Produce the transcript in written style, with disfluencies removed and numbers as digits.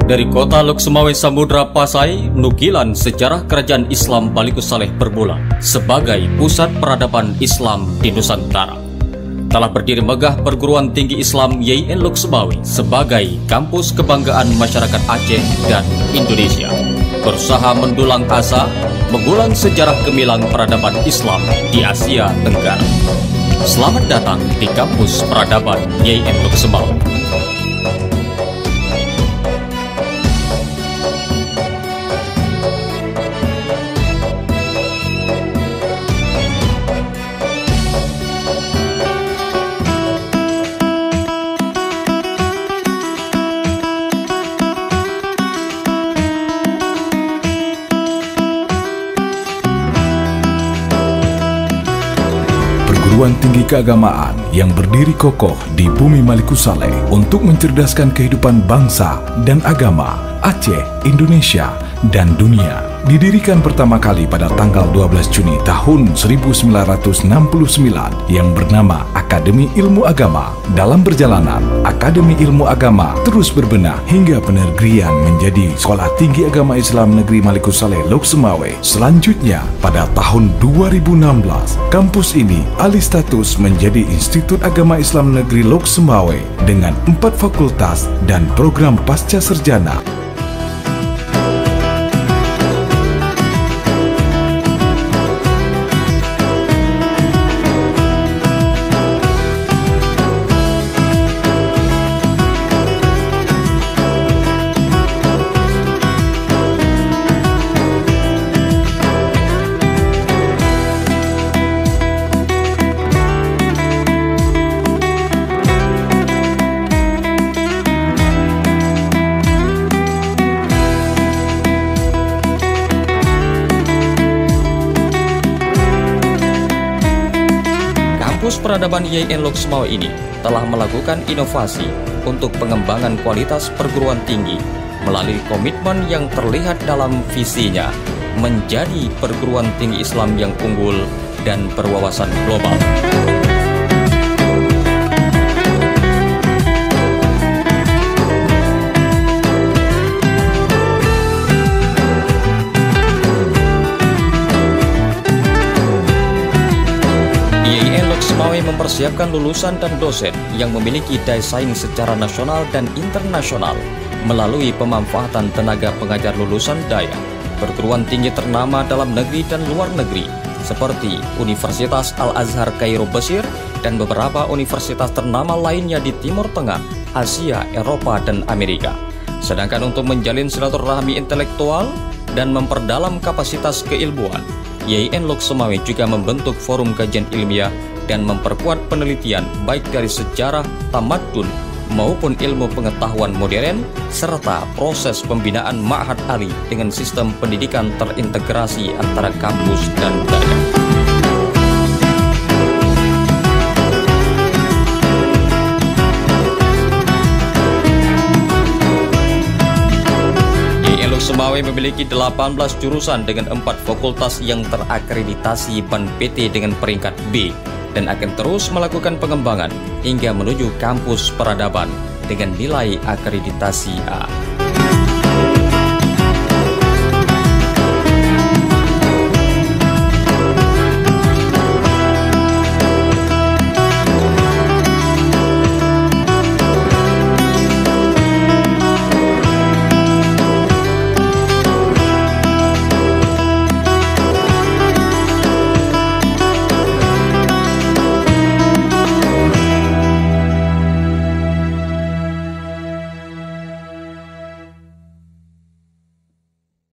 Dari kota Loksemawe Samudra Pasai, nukilan sejarah kerajaan Islam Balikussaleh bermula sebagai pusat peradaban Islam di Nusantara. Telah berdiri megah perguruan tinggi Islam YIN Loksemawe sebagai kampus kebanggaan masyarakat Aceh dan Indonesia. Berusaha mendulang asa, mengulang sejarah gemilang peradaban Islam di Asia Tenggara. Selamat datang di kampus peradaban YIN Loksemawe. Perguruan tinggi keagamaan yang berdiri kokoh di bumi Balikussaleh untuk mencerdaskan kehidupan bangsa dan agama Aceh, Indonesia, dan dunia. Didirikan pertama kali pada tanggal 12 Juni tahun 1969 yang bernama Akademi Ilmu Agama. Dalam perjalanan, Akademi Ilmu Agama terus berbenah hingga penegrian menjadi Sekolah Tinggi Agama Islam Negeri Balikussaleh Loksemawe. Selanjutnya, pada tahun 2016, kampus ini alih status menjadi Institut Agama Islam Negeri Loksemawe dengan 4 fakultas dan program pasca sarjana. Kampus peradaban YIN Loksemawe ini telah melakukan inovasi untuk pengembangan kualitas perguruan tinggi melalui komitmen yang terlihat dalam visinya menjadi perguruan tinggi Islam yang unggul dan berwawasan global. Mempersiapkan lulusan dan dosen yang memiliki daya saing secara nasional dan internasional melalui pemanfaatan tenaga pengajar lulusan daya perguruan tinggi ternama dalam negeri dan luar negeri seperti Universitas Al-Azhar Kairo Mesir dan beberapa universitas ternama lainnya di Timur Tengah, Asia, Eropa, dan Amerika. Sedangkan untuk menjalin silaturahmi intelektual dan memperdalam kapasitas keilmuan, YIN Loksemawe juga membentuk forum kajian ilmiah dan memperkuat penelitian baik dari sejarah, tamadun, maupun ilmu pengetahuan modern, serta proses pembinaan Ma'had Ali dengan sistem pendidikan terintegrasi antara kampus dan daerah. YIN Loksemawe memiliki 18 jurusan dengan 4 fakultas yang terakreditasi BAN PT dengan peringkat B, dan akan terus melakukan pengembangan hingga menuju kampus peradaban dengan nilai akreditasi A.